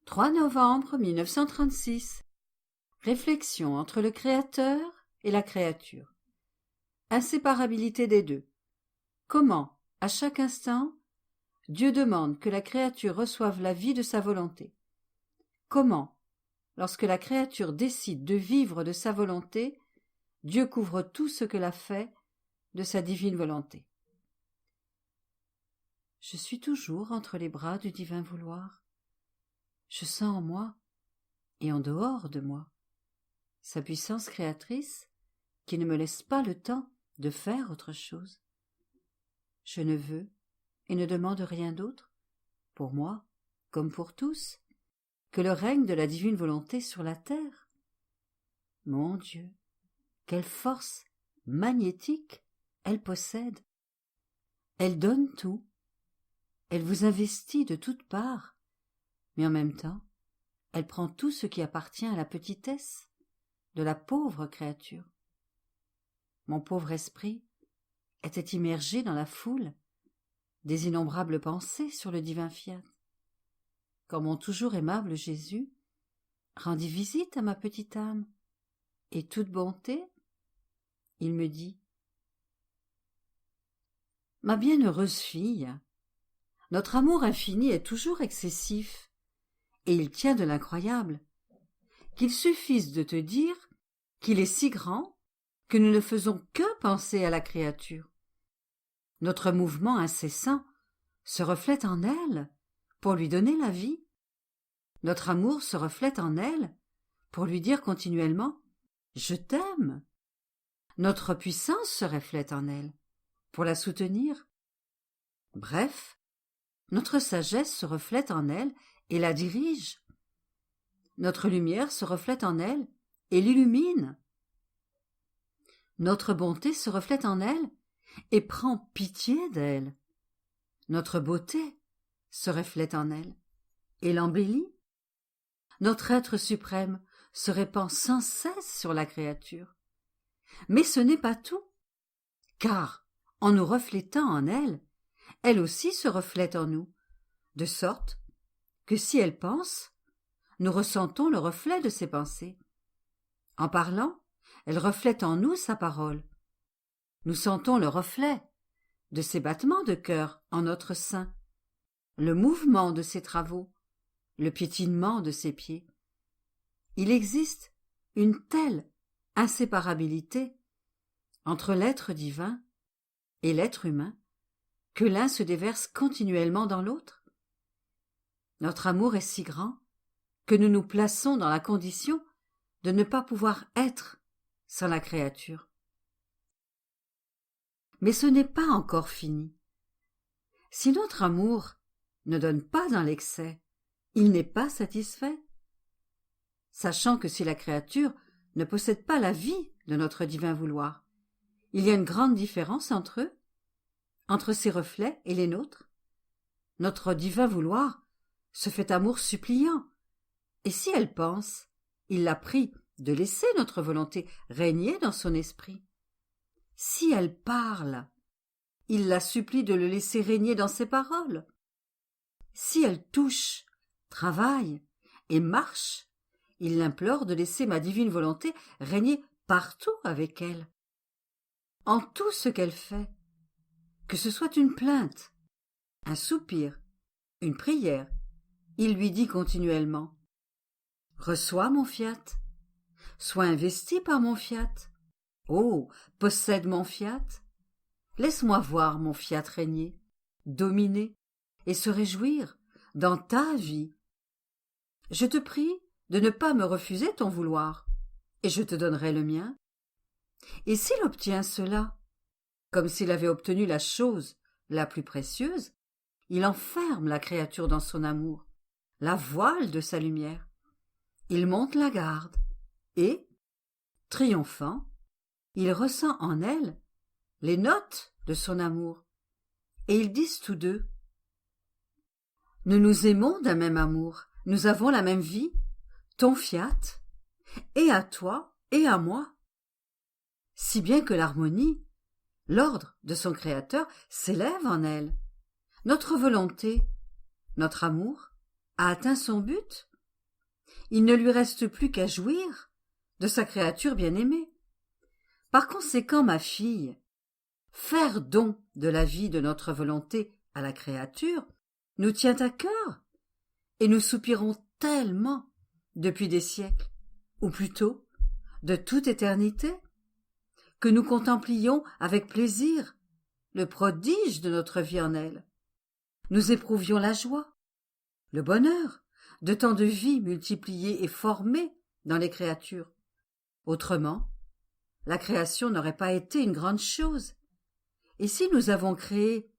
3 novembre 1936. Réflexion entre le Créateur et la créature. Inséparabilité des deux. Comment, à chaque instant, Dieu demande que la créature reçoive la vie de sa volonté. Comment, lorsque la créature décide de vivre de sa volonté, Dieu couvre tout ce qu'elle a fait de sa divine volonté. Je suis toujours entre les bras du divin vouloir. Je sens en moi et en dehors de moi sa puissance créatrice qui ne me laisse pas le temps de faire autre chose. Je ne veux et ne demande rien d'autre, pour moi comme pour tous, que le règne de la divine volonté sur la terre. Mon Dieu, quelle force magnétique elle possède! Elle donne tout, elle vous investit de toutes parts, mais en même temps, elle prend tout ce qui appartient à la petitesse de la pauvre créature. Mon pauvre esprit était immergé dans la foule des innombrables pensées sur le divin fiat, quand mon toujours aimable Jésus rendit visite à ma petite âme, et toute bonté, il me dit: « Ma bienheureuse fille, notre amour infini est toujours excessif, et il tient de l'incroyable, qu'il suffise de te dire qu'il est si grand que nous ne faisons que penser à la créature. Notre mouvement incessant se reflète en elle pour lui donner la vie. Notre amour se reflète en elle pour lui dire continuellement « Je t'aime ». Notre puissance se reflète en elle pour la soutenir. Bref, notre sagesse se reflète en elle et la dirige. Notre lumière se reflète en elle et l'illumine. Notre bonté se reflète en elle et prend pitié d'elle. Notre beauté se reflète en elle et l'embellit. Notre être suprême se répand sans cesse sur la créature. Mais ce n'est pas tout, car, en nous reflétant en elle, elle aussi se reflète en nous, de sorte que si elle pense, nous ressentons le reflet de ses pensées. En parlant, elle reflète en nous sa parole. Nous sentons le reflet de ses battements de cœur en notre sein, le mouvement de ses travaux, le piétinement de ses pieds. Il existe une telle inséparabilité entre l'être divin et l'être humain que l'un se déverse continuellement dans l'autre. Notre amour est si grand que nous nous plaçons dans la condition de ne pas pouvoir être sans la créature. Mais ce n'est pas encore fini. Si notre amour ne donne pas dans l'excès, il n'est pas satisfait. Sachant que si la créature ne possède pas la vie de notre divin vouloir, il y a une grande différence entre eux, entre ses reflets et les nôtres. Notre divin vouloir se fait amour suppliant, et si elle pense, il l'a prie de laisser notre volonté régner dans son esprit. Si elle parle, il la supplie de le laisser régner dans ses paroles. Si elle touche, travaille et marche, il l'implore de laisser ma divine volonté régner partout avec elle. En tout ce qu'elle fait, que ce soit une plainte, un soupir, une prière, il lui dit continuellement: « Reçois mon fiat, sois investi par mon fiat. Oh, possède mon fiat. Laisse-moi voir mon fiat régner, dominer et se réjouir dans ta vie. Je te prie de ne pas me refuser ton vouloir, et je te donnerai le mien. Et s'il obtient cela, comme s'il avait obtenu la chose la plus précieuse, il enferme la créature dans son amour, la voile de sa lumière. Il monte la garde, et, triomphant, il ressent en elle les notes de son amour, et ils disent tous deux: « Nous nous aimons d'un même amour, nous avons la même vie, ton fiat, et à toi et à moi. » Si bien que l'harmonie, l'ordre de son créateur s'élève en elle. Notre volonté, notre amour, a atteint son but il ne lui reste plus qu'à jouir de sa créature bien-aimée. Par conséquent, ma fille, faire don de la vie de notre volonté à la créature nous tient à cœur, et nous soupirons tellement depuis des siècles, ou plutôt de toute éternité, que nous contemplions avec plaisir le prodige de notre vie en elle. Nous éprouvions la joie, le bonheur de tant de vies multipliées et formées dans les créatures. Autrement, la création n'aurait pas été une grande chose. Et si nous avons créé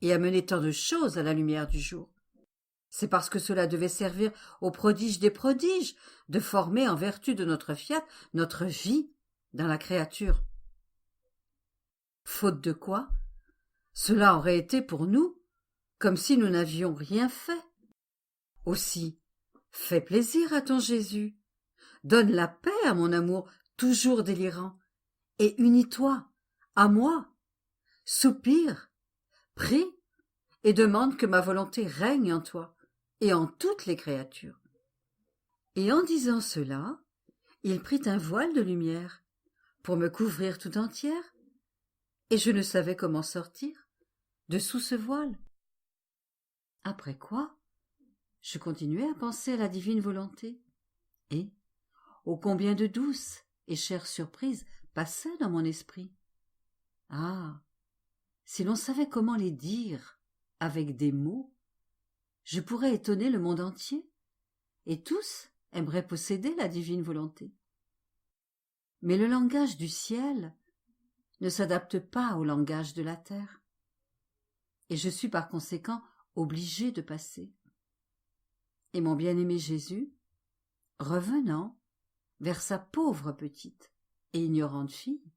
et amené tant de choses à la lumière du jour, c'est parce que cela devait servir au prodige des prodiges de former en vertu de notre fiat notre vie dans la créature. Faute de quoi, cela aurait été pour nous comme si nous n'avions rien fait. Aussi, fais plaisir à ton Jésus, donne la paix à mon amour toujours délirant, et unis-toi à moi, soupire, prie, et demande que ma volonté règne en toi et en toutes les créatures. Et en disant cela, il prit un voile de lumière pour me couvrir tout entière, et je ne savais comment sortir de sous ce voile. Après quoi, je continuai à penser à la divine volonté, et ô combien de douces et chères surprises passaient dans mon esprit. Ah, si l'on savait comment les dire avec des mots, je pourrais étonner le monde entier, et tous aimeraient posséder la divine volonté. Mais le langage du ciel ne s'adapte pas au langage de la terre, et je suis par conséquent obligée de passer. Et mon bien-aimé Jésus, revenant vers sa pauvre petite et ignorante fille,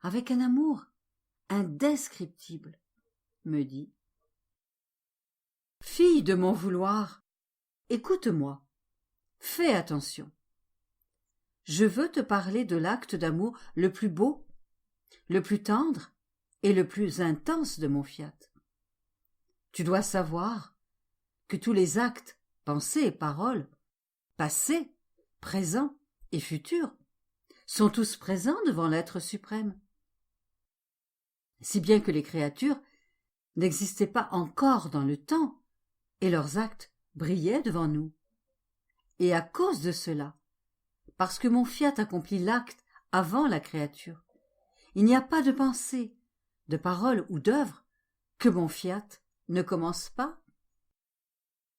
avec un amour indescriptible, me dit: « Fille de mon vouloir, écoute-moi, fais attention. Je veux te parler de l'acte d'amour le plus beau, le plus tendre et le plus intense de mon fiat. Tu dois savoir que tous les actes, pensées et paroles, passés, présents et futurs, sont tous présents devant l'être suprême. Si bien que les créatures n'existaient pas encore dans le temps, et leurs actes brillaient devant nous. Et à cause de cela, parce que mon fiat accomplit l'acte avant la créature, il n'y a pas de pensée, de parole ou d'œuvre que mon fiat ne commence pas.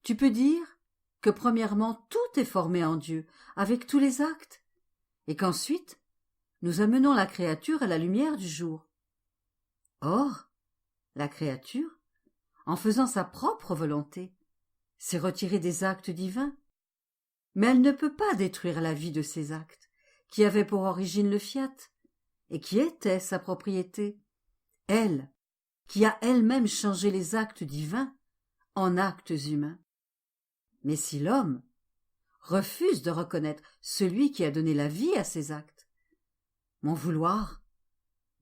Tu peux dire que premièrement tout est formé en Dieu, avec tous les actes, et qu'ensuite nous amenons la créature à la lumière du jour. Or, la créature, en faisant sa propre volonté, s'est retirée des actes divins, mais elle ne peut pas détruire la vie de ces actes, qui avaient pour origine le fiat, et qui était sa propriété, elle, qui a elle-même changé les actes divins en actes humains. Mais si l'homme refuse de reconnaître celui qui a donné la vie à ces actes, mon vouloir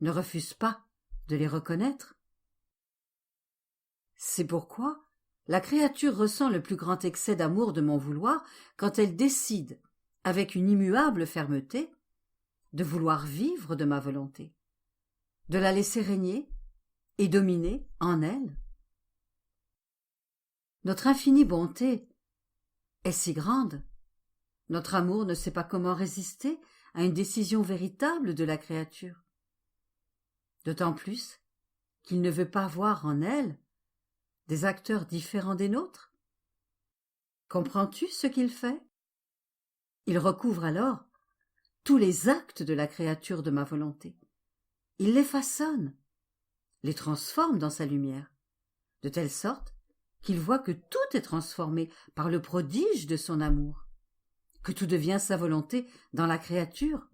ne refuse pas de les reconnaître. C'est pourquoi la créature ressent le plus grand excès d'amour de mon vouloir quand elle décide, avec une immuable fermeté, de vouloir vivre de ma volonté, de la laisser régner et dominer en elle. Notre infinie bonté est si grande, notre amour ne sait pas comment résister à une décision véritable de la créature, d'autant plus qu'il ne veut pas voir en elle des acteurs différents des nôtres. Comprends-tu ce qu'il fait? Il recouvre alors tous les actes de la créature de ma volonté. Il les façonne, les transforme dans sa lumière, de telle sorte qu'il voit que tout est transformé par le prodige de son amour, que tout devient sa volonté dans la créature,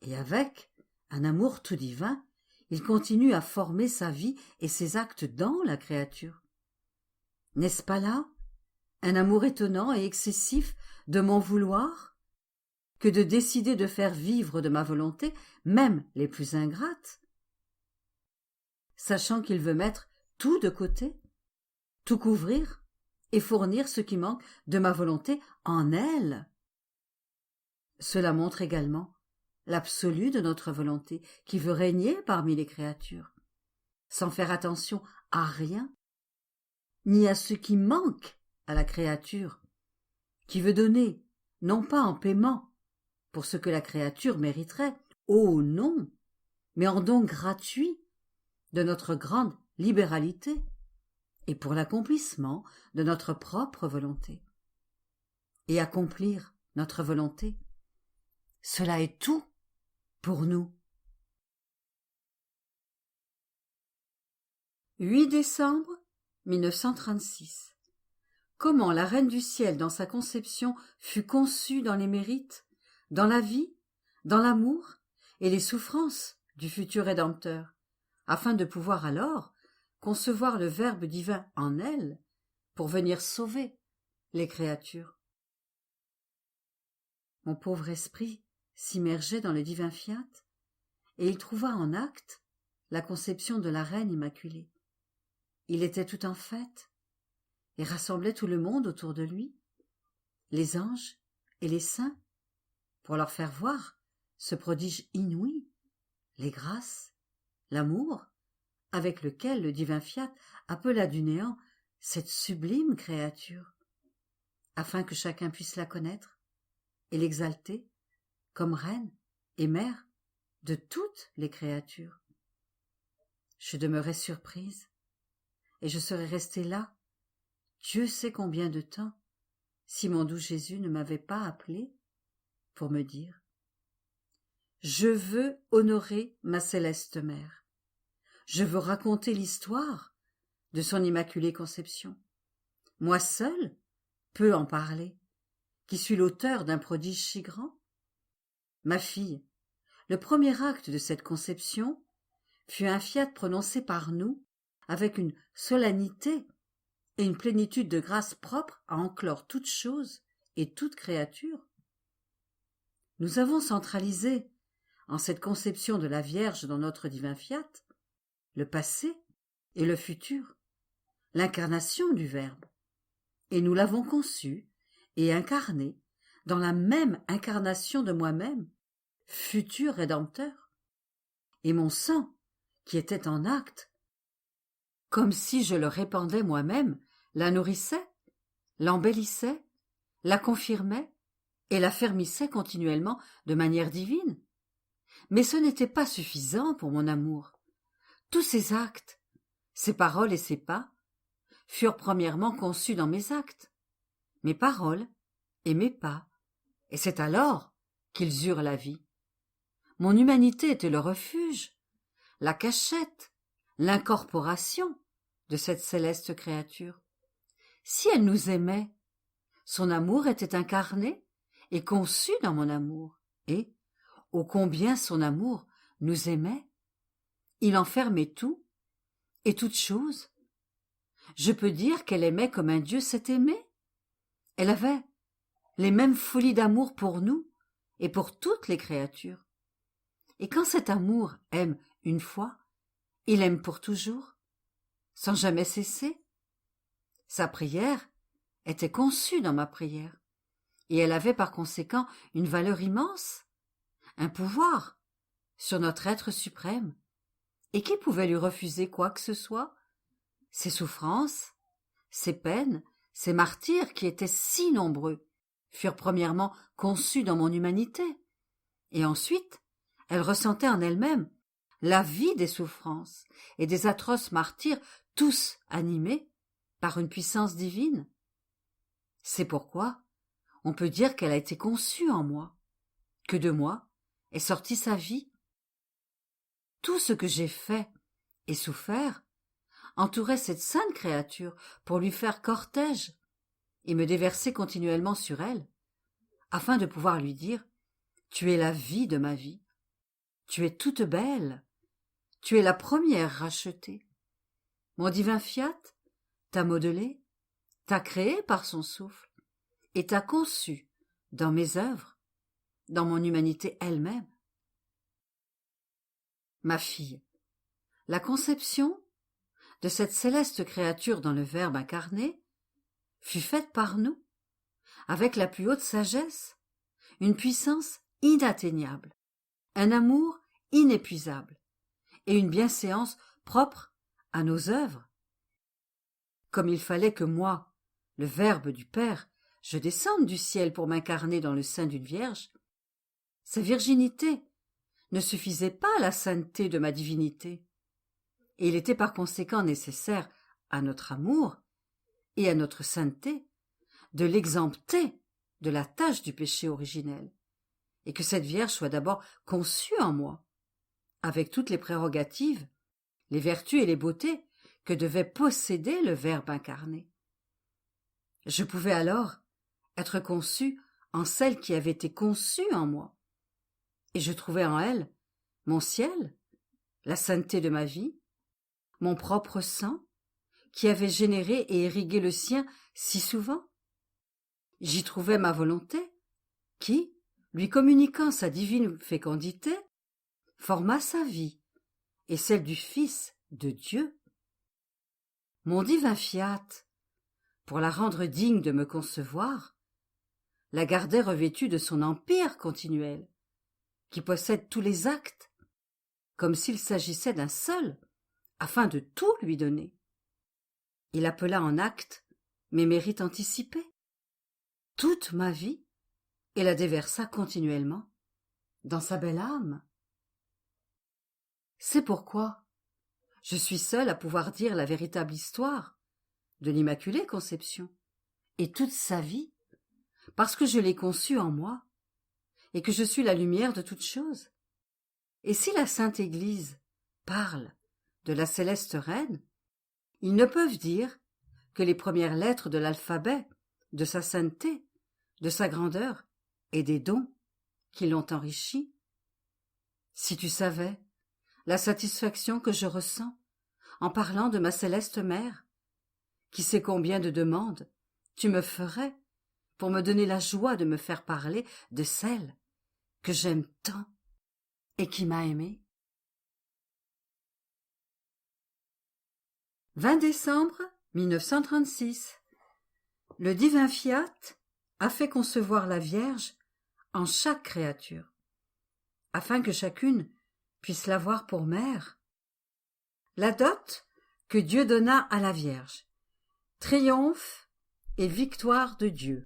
et avec un amour tout divin, il continue à former sa vie et ses actes dans la créature. N'est-ce pas là un amour étonnant et excessif de mon vouloir, que de décider de faire vivre de ma volonté même les plus ingrates, sachant qu'il veut mettre tout de côté, tout couvrir et fournir ce qui manque de ma volonté en elle. Cela montre également l'absolu de notre volonté qui veut régner parmi les créatures, sans faire attention à rien, ni à ce qui manque à la créature, qui veut donner, non pas en paiement, pour ce que la créature mériterait, oh non, mais en don gratuit de notre grande libéralité et pour l'accomplissement de notre propre volonté. Et accomplir notre volonté, cela est tout pour nous. 8 décembre 1936. Comment la Reine du Ciel dans sa conception fut conçue dans les mérites, dans la vie, dans l'amour et les souffrances du futur Rédempteur, afin de pouvoir alors concevoir le Verbe divin en elle pour venir sauver les créatures. Mon pauvre esprit s'immergeait dans le divin fiat et il trouva en acte la conception de la Reine Immaculée. Il était tout en fête et rassemblait tout le monde autour de lui, les anges et les saints, pour leur faire voir ce prodige inouï, les grâces, l'amour, avec lequel le divin fiat appela du néant cette sublime créature, afin que chacun puisse la connaître et l'exalter comme reine et mère de toutes les créatures. Je demeurais surprise, et je serais restée là, Dieu sait combien de temps, si mon doux Jésus ne m'avait pas appelée pour me dire « Je veux honorer ma céleste mère. Je veux raconter l'histoire de son immaculée conception. Moi seule peux en parler, qui suis l'auteur d'un prodige si grand. Ma fille, le premier acte de cette conception fut un fiat prononcé par nous avec une solennité et une plénitude de grâce propre à enclore toute chose et toute créature. Nous avons centralisé, en cette conception de la Vierge dans notre divin fiat, le passé et le futur, l'incarnation du Verbe, et nous l'avons conçu et incarné dans la même incarnation de moi-même, futur Rédempteur, et mon sang, qui était en acte, comme si je le répandais moi-même, la nourrissait, l'embellissait, la confirmait et l'affermissait continuellement de manière divine. Mais ce n'était pas suffisant pour mon amour. Tous ces actes, ces paroles et ces pas, furent premièrement conçus dans mes actes, mes paroles et mes pas, et c'est alors qu'ils eurent la vie. Mon humanité était le refuge, la cachette, l'incorporation de cette céleste créature. Si elle nous aimait, son amour était incarné et conçu dans mon amour, et, ô combien son amour nous aimait, il enfermait tout et toute chose. Je peux dire qu'elle aimait comme un Dieu s'est aimé. Elle avait les mêmes folies d'amour pour nous et pour toutes les créatures. Et quand cet amour aime une fois, il aime pour toujours, sans jamais cesser. Sa prière était conçue dans ma prière, et elle avait par conséquent une valeur immense, un pouvoir sur notre être suprême. Et qui pouvait lui refuser quoi que ce soit? Ses souffrances, ses peines, ses martyrs qui étaient si nombreux, furent premièrement conçus dans mon humanité, et ensuite elle ressentait en elle-même la vie des souffrances et des atroces martyrs, tous animés par une puissance divine. C'est pourquoi on peut dire qu'elle a été conçue en moi, que de moi est sortie sa vie. Tout ce que j'ai fait et souffert entourait cette sainte créature pour lui faire cortège et me déverser continuellement sur elle, afin de pouvoir lui dire « Tu es la vie de ma vie, tu es toute belle, tu es la première rachetée. Mon divin fiat t'a modelée, t'a créée par son souffle et t'a conçue dans mes œuvres, dans mon humanité elle-même. » Ma fille, la conception de cette céleste créature dans le Verbe incarné fut faite par nous, avec la plus haute sagesse, une puissance inatteignable, un amour inépuisable et une bienséance propre à nos œuvres. Comme il fallait que moi, le Verbe du Père, je descende du ciel pour m'incarner dans le sein d'une vierge, sa virginité ne suffisait pas à la sainteté de ma divinité, et il était par conséquent nécessaire à notre amour et à notre sainteté de l'exempter de la tâche du péché originel, et que cette Vierge soit d'abord conçue en moi, avec toutes les prérogatives, les vertus et les beautés que devait posséder le Verbe incarné. Je pouvais alors être conçu en celle qui avait été conçue en moi, et je trouvais en elle mon ciel, la sainteté de ma vie, mon propre sang, qui avait généré et irrigué le sien si souvent. J'y trouvais ma volonté, qui, lui communiquant sa divine fécondité, forma sa vie et celle du Fils de Dieu. Mon divin fiat, pour la rendre digne de me concevoir, la gardait revêtue de son empire continuel, qui possède tous les actes, comme s'il s'agissait d'un seul, afin de tout lui donner. Il appela en acte mes mérites anticipés, toute ma vie, et la déversa continuellement dans sa belle âme. C'est pourquoi je suis seule à pouvoir dire la véritable histoire de l'Immaculée Conception et toute sa vie, parce que je l'ai conçue en moi et que je suis la lumière de toutes choses. Et si la Sainte Église parle de la céleste reine, ils ne peuvent dire que les premières lettres de l'alphabet, de sa sainteté, de sa grandeur et des dons qui l'ont enrichie. Si tu savais la satisfaction que je ressens en parlant de ma céleste mère, qui sait combien de demandes tu me ferais pour me donner la joie de me faire parler de celle que j'aime tant et qui m'a aimée. 20 décembre 1936. Le divin fiat a fait concevoir la Vierge en chaque créature, afin que chacune puisse l'avoir pour mère. La dot que Dieu donna à la Vierge, triomphe et victoire de Dieu.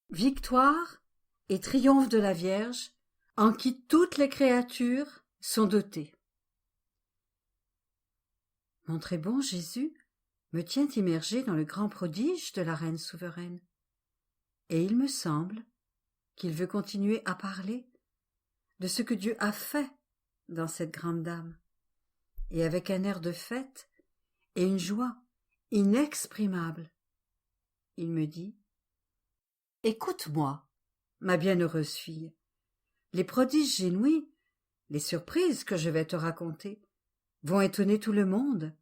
Victoire et triomphe de la Vierge, en qui toutes les créatures sont dotées. Mon très bon Jésus me tient immergé dans le grand prodige de la Reine souveraine, et il me semble qu'il veut continuer à parler de ce que Dieu a fait dans cette grande dame, et avec un air de fête et une joie inexprimable. Il me dit : « Écoute-moi, ma bienheureuse fille, les prodiges inouïs, les surprises que je vais te raconter vont étonner tout le monde.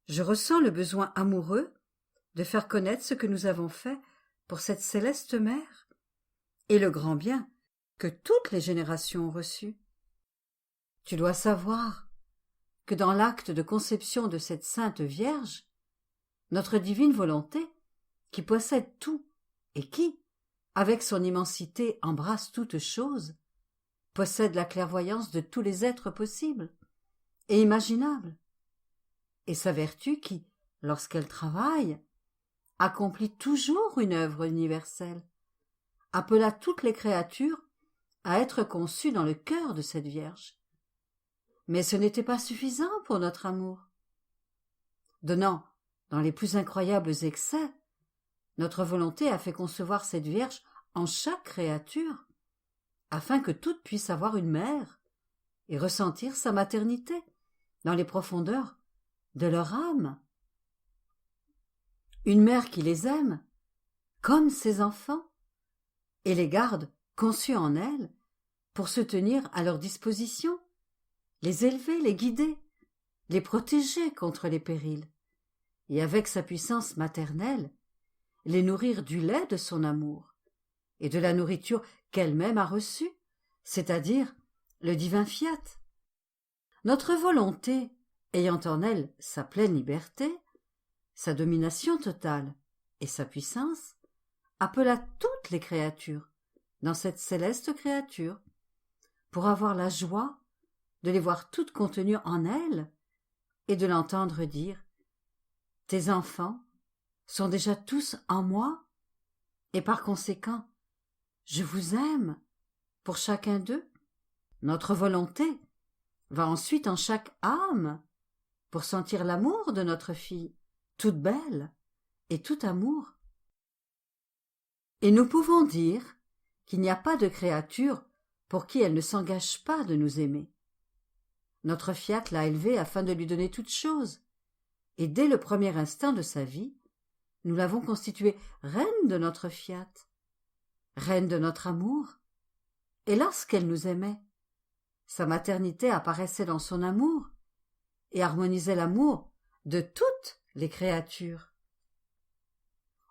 Je ressens le besoin amoureux de faire connaître ce que nous avons fait pour cette céleste mère et le grand bien que toutes les générations ont reçu. Tu dois savoir que dans l'acte de conception de cette sainte Vierge, notre divine volonté, qui possède tout et qui, avec son immensité, embrasse toutes choses, possède la clairvoyance de tous les êtres possibles et imaginables, et sa vertu qui, lorsqu'elle travaille, accomplit toujours une œuvre universelle, appela toutes les créatures à être conçues dans le cœur de cette Vierge. Mais ce n'était pas suffisant pour notre amour. Donnant dans les plus incroyables excès, notre volonté a fait concevoir cette Vierge en chaque créature, afin que toutes puissent avoir une mère et ressentir sa maternité dans les profondeurs de leur âme. Une mère qui les aime comme ses enfants et les garde conçus en elle pour se tenir à leur disposition, les élever, les guider, les protéger contre les périls, et avec sa puissance maternelle, les nourrir du lait de son amour et de la nourriture qu'elle-même a reçue, c'est-à-dire le divin fiat. Notre volonté, ayant en elle sa pleine liberté, sa domination totale et sa puissance, appela toutes les créatures dans cette céleste créature, pour avoir la joie de les voir toutes contenues en elle et de l'entendre dire « Tes enfants sont déjà tous en moi, et par conséquent, je vous aime pour chacun d'eux. » Notre volonté va ensuite en chaque âme pour sentir l'amour de notre fille, toute belle et tout amour. Et nous pouvons dire qu'il n'y a pas de créature pour qui elle ne s'engage pas de nous aimer. Notre fiat l'a élevée afin de lui donner toutes choses, et dès le premier instant de sa vie, nous l'avons constituée reine de notre fiat, reine de notre amour, et lorsqu'elle nous aimait, sa maternité apparaissait dans son amour et harmonisait l'amour de toutes les créatures.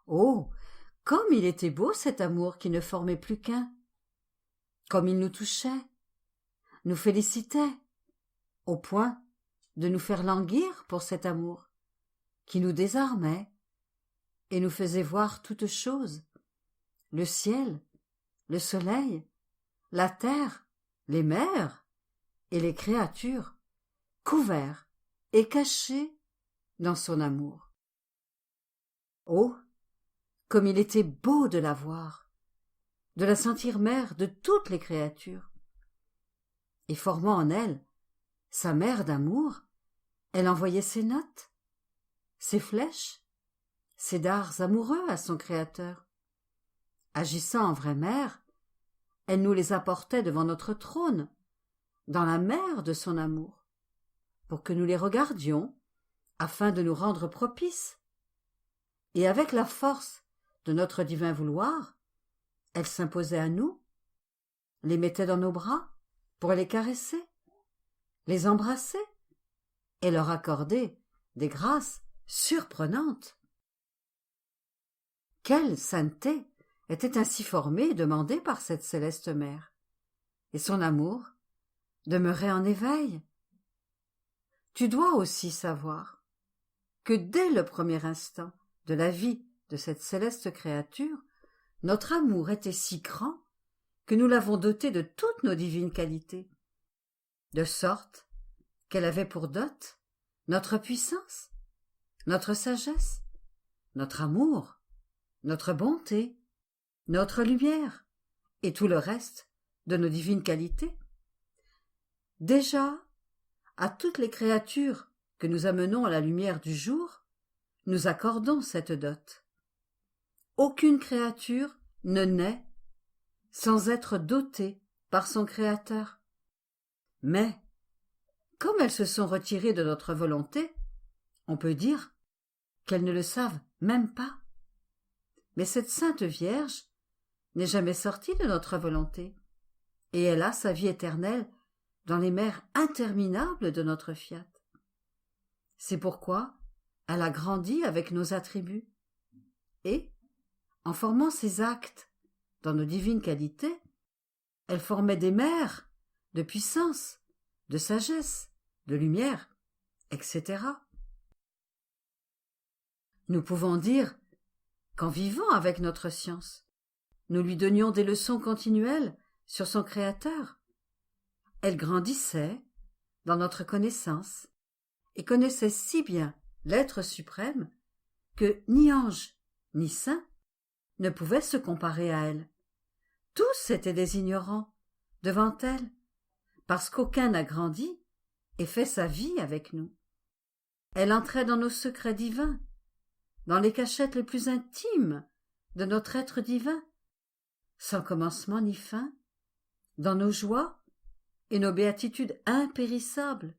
Oh, comme il était beau cet amour qui ne formait plus qu'un, comme il nous touchait, nous félicitait, au point de nous faire languir pour cet amour, qui nous désarmait et nous faisait voir toutes choses, le ciel, le soleil, la terre, les mers et les créatures, couverts et cachés dans son amour. Oh, comme il était beau de la voir, de la sentir mère de toutes les créatures. Et formant en elle sa mère d'amour, elle envoyait ses notes, ses flèches, ses dards amoureux à son Créateur. Agissant en vraie mère, elle nous les apportait devant notre trône, dans la mer de son amour, pour que nous les regardions, afin de nous rendre propices. Et avec la force de notre divin vouloir, elle s'imposait à nous, les mettait dans nos bras pour les caresser, les embrasser et leur accorder des grâces surprenantes. Quelle sainteté était ainsi formée et demandée par cette céleste mère, et son amour demeurait en éveil. Tu dois aussi savoir que dès le premier instant de la vie de cette céleste créature, notre amour était si grand que nous l'avons dotée de toutes nos divines qualités, de sorte qu'elle avait pour dot notre puissance, notre sagesse, notre amour, notre bonté, notre lumière et tout le reste de nos divines qualités. Déjà, à toutes les créatures que nous amenons à la lumière du jour, nous accordons cette dot. Aucune créature ne naît sans être dotée par son Créateur. Mais, comme elles se sont retirées de notre volonté, on peut dire qu'elles ne le savent même pas. Mais cette Sainte Vierge n'est jamais sortie de notre volonté, et elle a sa vie éternelle dans les mers interminables de notre fiat. C'est pourquoi elle a grandi avec nos attributs, et, en formant ses actes dans nos divines qualités, elle formait des mers de puissance, de sagesse, de lumière, etc. Nous pouvons dire qu'en vivant avec notre science, nous lui donnions des leçons continuelles sur son Créateur. Elle grandissait dans notre connaissance et connaissait si bien l'être suprême que ni ange ni saint ne pouvaient se comparer à elle. Tous étaient des ignorants devant elle, parce qu'aucun n'a grandi et fait sa vie avec nous. Elle entrait dans nos secrets divins, dans les cachettes les plus intimes de notre être divin, sans commencement ni fin, dans nos joies et nos béatitudes impérissables,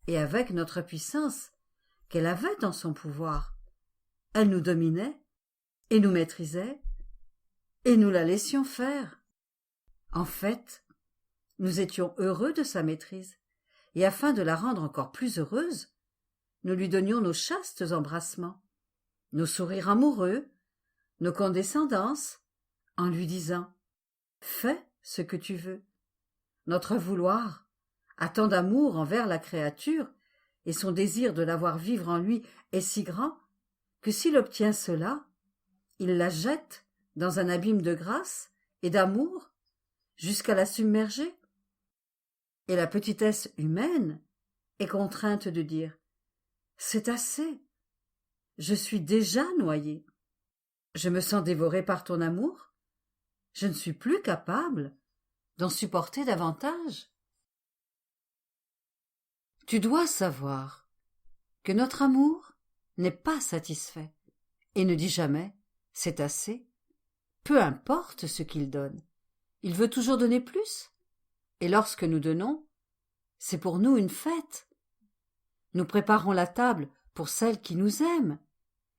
et avec notre puissance qu'elle avait dans son pouvoir. Elle nous dominait et nous maîtrisait, et nous la laissions faire. En fait, nous étions heureux de sa maîtrise, et afin de la rendre encore plus heureuse, nous lui donnions nos chastes embrassements, nos sourires amoureux, nos condescendances, en lui disant « Fais ce que tu veux ». Notre vouloir a tant d'amour envers la créature, et son désir de la voir vivre en lui est si grand, que s'il obtient cela, il la jette dans un abîme de grâce et d'amour jusqu'à la submerger. Et la petitesse humaine est contrainte de dire « C'est assez, je suis déjà noyée, je me sens dévorée par ton amour, je ne suis plus capable d'en supporter davantage. » Tu dois savoir que notre amour n'est pas satisfait et ne dit jamais « c'est assez ». Peu importe ce qu'il donne, il veut toujours donner plus. Et lorsque nous donnons, c'est pour nous une fête. Nous préparons la table pour celle qui nous aime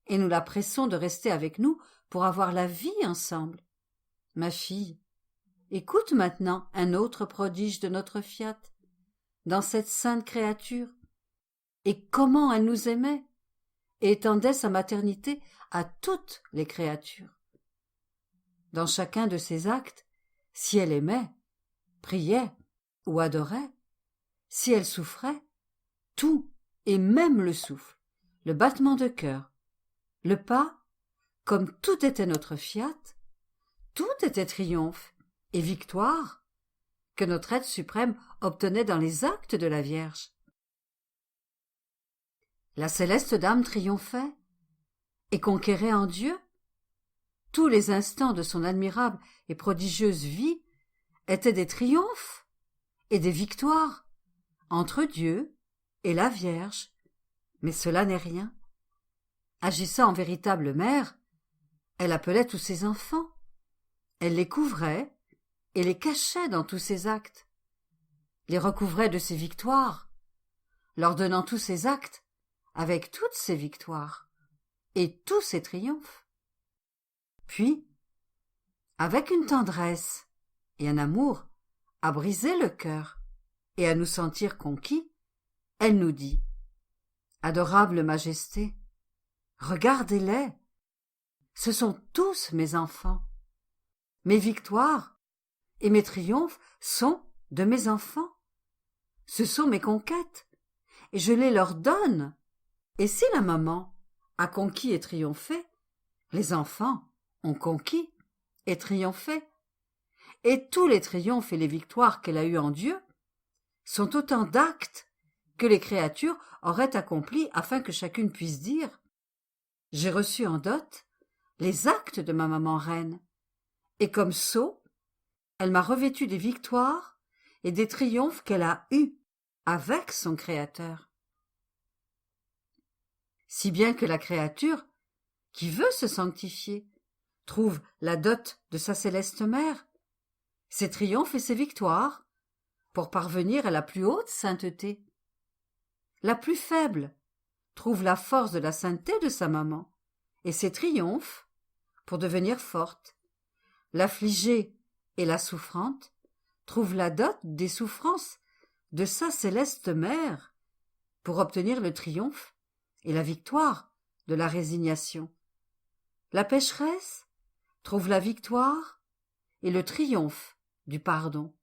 et nous la pressons de rester avec nous pour avoir la vie ensemble. Ma fille, écoute maintenant un autre prodige de notre Fiat, dans cette sainte créature, et comment elle nous aimait et étendait sa maternité à toutes les créatures. Dans chacun de ses actes, si elle aimait, priait ou adorait, si elle souffrait, tout, et même le souffle, le battement de cœur, le pas, comme tout était notre Fiat, tout était triomphe et victoire que notre être suprême obtenait dans les actes de la Vierge. La céleste dame triomphait et conquérait en Dieu. Tous les instants de son admirable et prodigieuse vie étaient des triomphes et des victoires entre Dieu et la Vierge. Mais cela n'est rien. Agissant en véritable mère, elle appelait tous ses enfants. Elle les couvrait et les cachait dans tous ses actes, les recouvrait de ses victoires, leur donnant tous ses actes avec toutes ses victoires et tous ses triomphes. Puis, avec une tendresse et un amour à briser le cœur et à nous sentir conquis, elle nous dit « Adorable Majesté, regardez-les, ce sont tous mes enfants. Mes victoires et mes triomphes sont de mes enfants. Ce sont mes conquêtes, et je les leur donne. Et si la maman a conquis et triomphé, les enfants ont conquis et triomphé. Et tous les triomphes et les victoires qu'elle a eus en Dieu sont autant d'actes que les créatures auraient accomplis afin que chacune puisse dire « J'ai reçu en dot les actes de ma maman reine, et comme sceau, elle m'a revêtu des victoires et des triomphes qu'elle a eus avec son Créateur. » Si bien que la créature, qui veut se sanctifier, trouve la dot de sa céleste mère, ses triomphes et ses victoires, pour parvenir à la plus haute sainteté. La plus faible trouve la force de la sainteté de sa maman, et ses triomphes, pour devenir forte. L'affligée et la souffrante trouvent la dot des souffrances de sa céleste mère, pour obtenir le triomphe et la victoire de la résignation. La pécheresse trouve la victoire et le triomphe du pardon.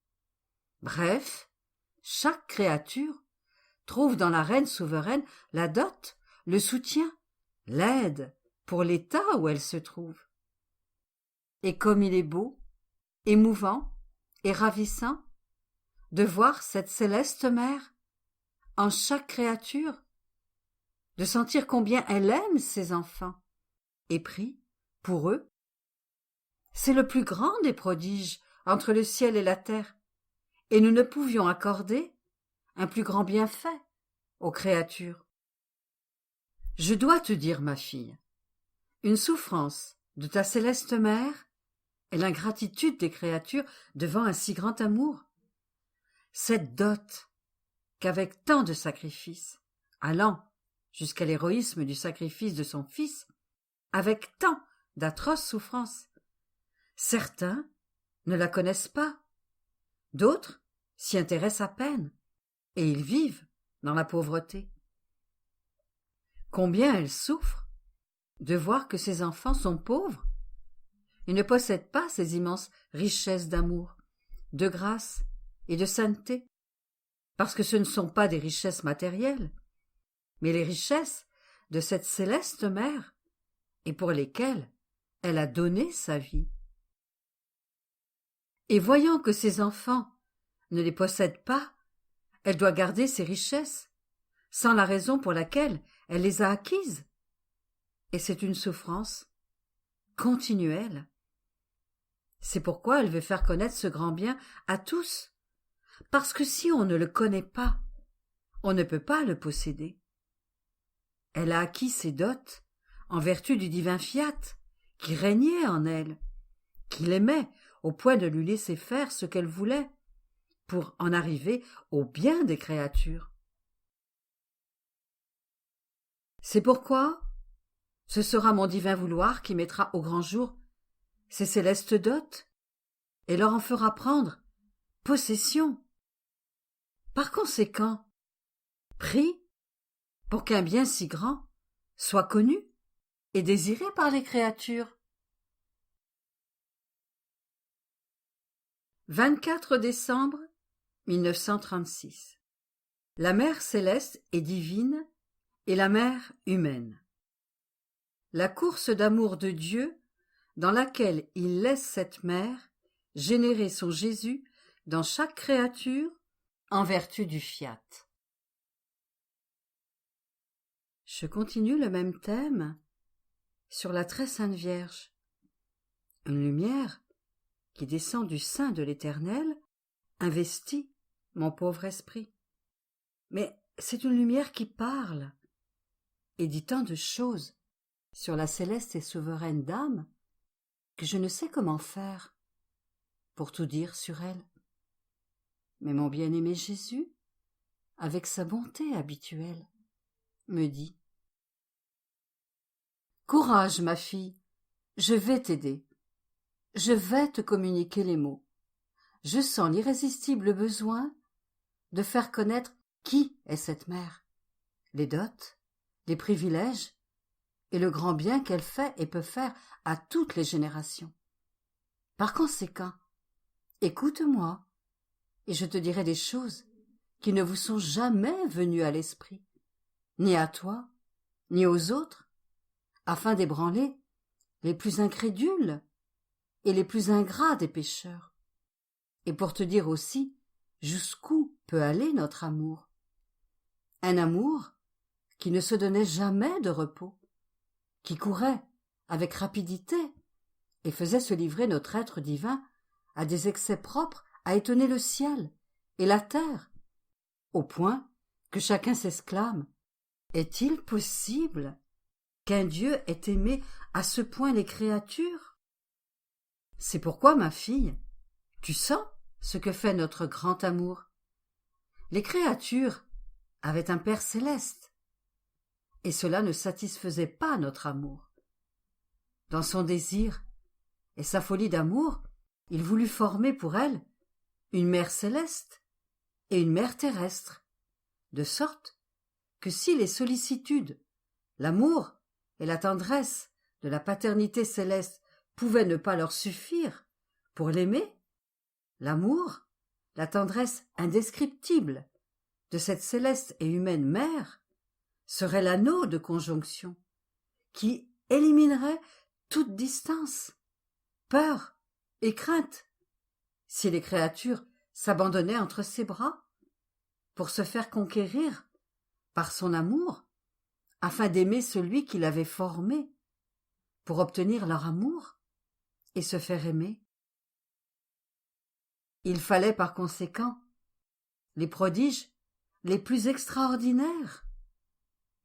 Bref, chaque créature trouve dans la reine souveraine la dot, le soutien, l'aide pour l'état où elle se trouve. Et comme il est beau, émouvant et ravissant de voir cette céleste mère en chaque créature, de sentir combien elle aime ses enfants et prie pour eux. C'est le plus grand des prodiges entre le ciel et la terre, et nous ne pouvions accorder un plus grand bienfait aux créatures. Je dois te dire, ma fille, une souffrance de ta céleste mère est l'ingratitude des créatures devant un si grand amour. Cette dot qu'avec tant de sacrifices, allant jusqu'à l'héroïsme du sacrifice de son fils, avec tant d'atroces souffrances, certains ne la connaissent pas, d'autres s'y intéressent à peine, et ils vivent dans la pauvreté. Combien elle souffre de voir que ses enfants sont pauvres et ne possèdent pas ces immenses richesses d'amour, de grâce et de sainteté, parce que ce ne sont pas des richesses matérielles, mais les richesses de cette céleste mère, et pour lesquelles elle a donné sa vie. Et voyant que ses enfants ne les possèdent pas, elle doit garder ses richesses, sans la raison pour laquelle elle les a acquises. Et c'est une souffrance continuelle. C'est pourquoi elle veut faire connaître ce grand bien à tous, parce que si on ne le connaît pas, on ne peut pas le posséder. Elle a acquis ses dots en vertu du divin fiat qui régnait en elle, qui l'aimait au point de lui laisser faire ce qu'elle voulait pour en arriver au bien des créatures. C'est pourquoi ce sera mon divin vouloir qui mettra au grand jour ces célestes dots et leur en fera prendre possession. Par conséquent, prie pour qu'un bien si grand soit connu et désiré par les créatures. 24 décembre 1936. La mère céleste est divine et la mère humaine. La course d'amour de Dieu dans laquelle il laisse cette mère générer son Jésus dans chaque créature en vertu du fiat. Je continue le même thème sur la très sainte Vierge. Une lumière qui descend du sein de l'Éternel investit mon pauvre esprit. Mais c'est une lumière qui parle et dit tant de choses sur la céleste et souveraine dame que je ne sais comment faire pour tout dire sur elle. Mais mon bien-aimé Jésus, avec sa bonté habituelle, me dit: « Courage, ma fille, je vais t'aider. Je vais te communiquer les mots. Je sens l'irrésistible besoin de faire connaître qui est cette mère, les dots, les privilèges et le grand bien qu'elle fait et peut faire à toutes les générations. Par conséquent, écoute-moi et je te dirai des choses qui ne vous sont jamais venues à l'esprit, ni à toi, ni aux autres, afin d'ébranler les plus incrédules et les plus ingrats des pécheurs, et pour te dire aussi jusqu'où peut aller notre amour. Un amour qui ne se donnait jamais de repos, qui courait avec rapidité et faisait se livrer notre être divin à des excès propres à étonner le ciel et la terre, au point que chacun s'exclame: est-il possible qu'un Dieu ait aimé à ce point les créatures? C'est pourquoi, ma fille, tu sens ce que fait notre grand amour. Les créatures avaient un Père céleste, et cela ne satisfaisait pas notre amour. Dans son désir et sa folie d'amour, il voulut former pour elles une mère céleste et une mère terrestre, de sorte que si les sollicitudes, l'amour et la tendresse de la paternité céleste pouvaient ne pas leur suffire pour l'aimer, l'amour, la tendresse indescriptible de cette céleste et humaine mère serait l'anneau de conjonction qui éliminerait toute distance, peur et crainte, si les créatures s'abandonnaient entre ses bras pour se faire conquérir par son amour, afin d'aimer celui qui l'avait formé, pour obtenir leur amour et se faire aimer. Il fallait par conséquent les prodiges les plus extraordinaires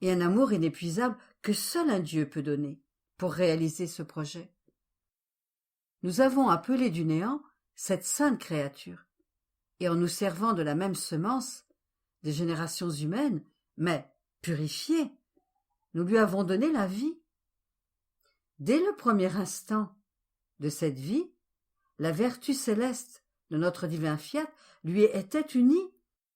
et un amour inépuisable que seul un Dieu peut donner pour réaliser ce projet. Nous avons appelé du néant cette sainte créature, et en nous servant de la même semence des générations humaines, mais purifiée, nous lui avons donné la vie. Dès le premier instant de cette vie, la vertu céleste de notre divin fiat lui était unie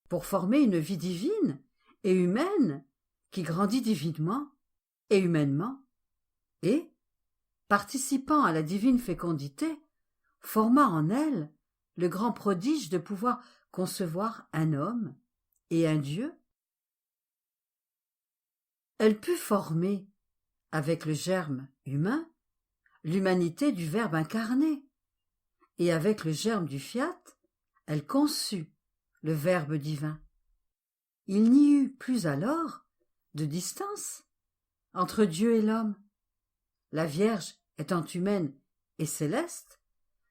pour former une vie divine et humaine qui grandit divinement et humainement, et, participant à la divine fécondité, forma en elle le grand prodige de pouvoir concevoir un homme et un Dieu. Elle put former, avec le germe humain, l'humanité du Verbe incarné, et avec le germe du fiat, elle conçut le Verbe divin. Il n'y eut plus alors de distance entre Dieu et l'homme. La Vierge, étant humaine et céleste,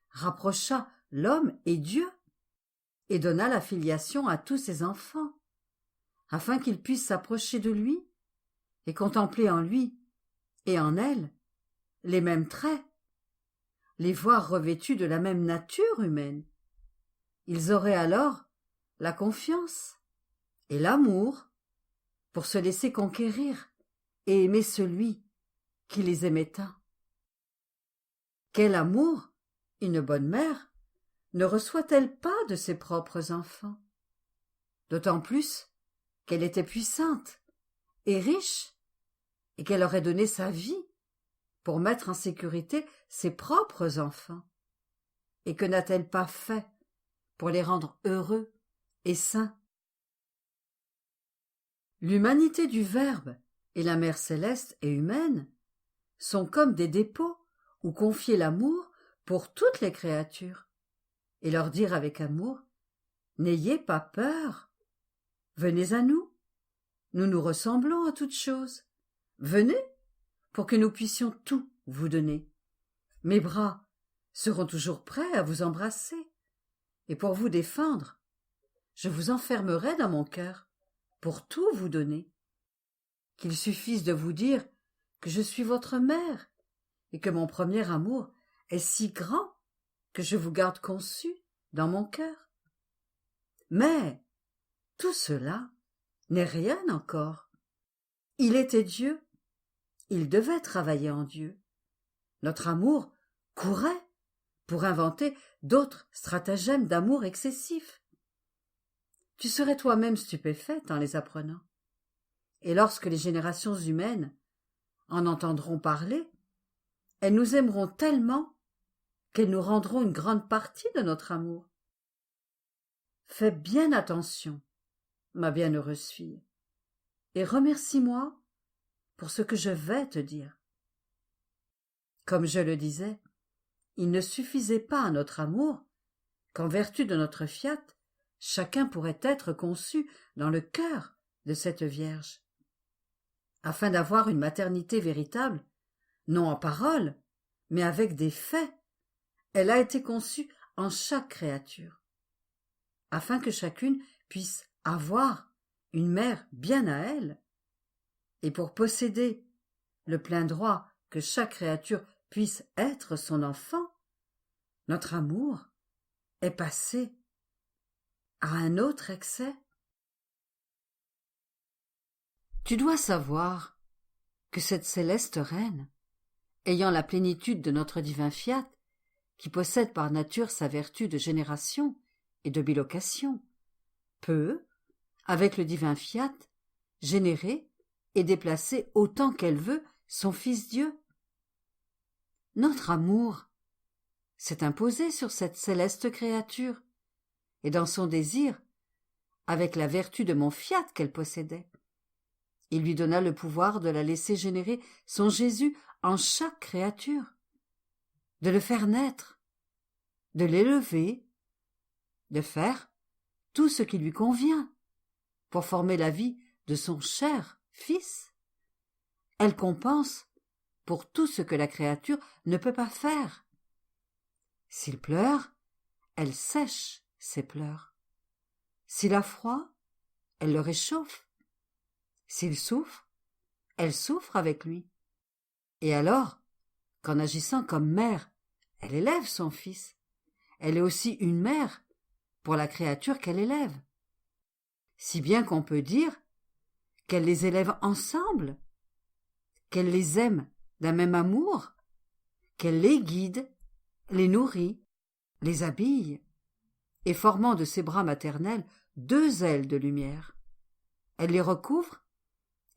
rapprocha l'homme et Dieu, et donna la filiation à tous ses enfants, afin qu'ils puissent s'approcher de lui et contempler en lui et en elle les mêmes traits, les voir revêtus de la même nature humaine. Ils auraient alors la confiance et l'amour pour se laisser conquérir et aimer celui qui les aimait tant. Quel amour une bonne mère ne reçoit-elle pas de ses propres enfants? D'autant plus qu'elle était puissante et riche, et qu'elle aurait donné sa vie pour mettre en sécurité ses propres enfants. Et que n'a-t-elle pas fait pour les rendre heureux et sains? L'humanité du Verbe et la mère céleste et humaine sont comme des dépôts où confier l'amour pour toutes les créatures, et leur dire avec amour: n'ayez pas peur, venez à nous, nous nous ressemblons à toutes choses, venez pour que nous puissions tout vous donner. Mes bras seront toujours prêts à vous embrasser, et pour vous défendre, je vous enfermerai dans mon cœur pour tout vous donner. Qu'il suffise de vous dire que je suis votre mère, et que mon premier amour est si grand que je vous garde conçu dans mon cœur. Mais tout cela n'est rien encore. Il était Dieu, il devait travailler en Dieu. Notre amour courait pour inventer d'autres stratagèmes d'amour excessif. Tu serais toi-même stupéfaite en les apprenant. Et lorsque les générations humaines en entendront parler, elles nous aimeront tellement qu'elles nous rendront une grande partie de notre amour. Fais bien attention, ma bienheureuse fille, et remercie-moi pour ce que je vais te dire. Comme je le disais, il ne suffisait pas à notre amour qu'en vertu de notre fiat, chacun pourrait être conçu dans le cœur de cette Vierge. Afin d'avoir une maternité véritable, non en parole, mais avec des faits, elle a été conçue en chaque créature, afin que chacune puisse avoir une mère bien à elle, et pour posséder le plein droit que chaque créature puisse être son enfant, notre amour est passé à un autre excès. Tu dois savoir que cette céleste reine, ayant la plénitude de notre divin fiat, qui possède par nature sa vertu de génération et de bilocation, peut, avec le divin fiat, générer et déplacer autant qu'elle veut son Fils Dieu. Notre amour s'est imposé sur cette céleste créature, et dans son désir, avec la vertu de mon fiat qu'elle possédait, il lui donna le pouvoir de la laisser générer son Jésus en chaque créature, de le faire naître, de l'élever, de faire tout ce qui lui convient pour former la vie de son cher Fils. Elle compense pour tout ce que la créature ne peut pas faire. S'il pleure, elle sèche ses pleurs. S'il a froid, elle le réchauffe. S'il souffre, elle souffre avec lui. Et alors, qu'en agissant comme mère, elle élève son fils, elle est aussi une mère pour la créature qu'elle élève. Si bien qu'on peut dire qu'elle les élève ensemble, qu'elle les aime d'un même amour, qu'elle les guide, les nourrit, les habille, et formant de ses bras maternels 2 ailes de lumière. Elle les recouvre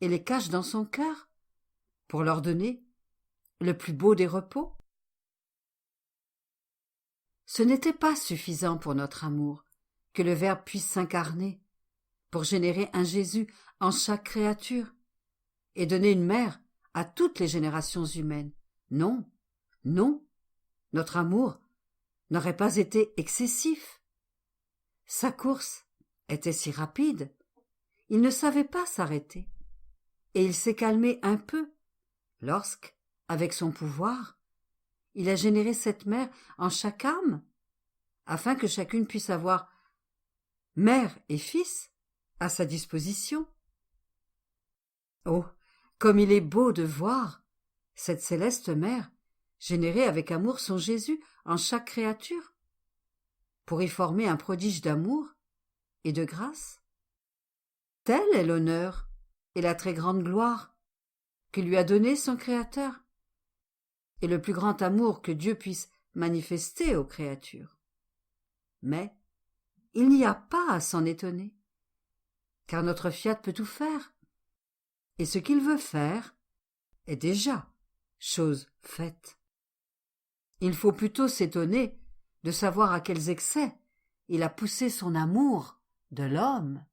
et les cache dans son cœur pour leur donner le plus beau des repos. Ce n'était pas suffisant pour notre amour que le Verbe puisse s'incarner pour générer un Jésus en chaque créature et donner une mère à toutes les générations humaines. Non, Non, notre amour n'aurait pas été excessif. Sa course était si rapide, il ne savait pas s'arrêter, et il s'est calmé un peu lorsque, avec son pouvoir, il a généré cette mère en chaque âme, afin que chacune puisse avoir mère et fils à sa disposition. Oh, comme il est beau de voir cette céleste mère générer avec amour son Jésus en chaque créature, pour y former un prodige d'amour et de grâce. Tel est l'honneur et la très grande gloire que lui a donné son Créateur, et le plus grand amour que Dieu puisse manifester aux créatures. Mais il n'y a pas à s'en étonner, car notre Fiat peut tout faire, et ce qu'il veut faire est déjà chose faite. Il faut plutôt s'étonner de savoir à quels excès il a poussé son amour de l'homme.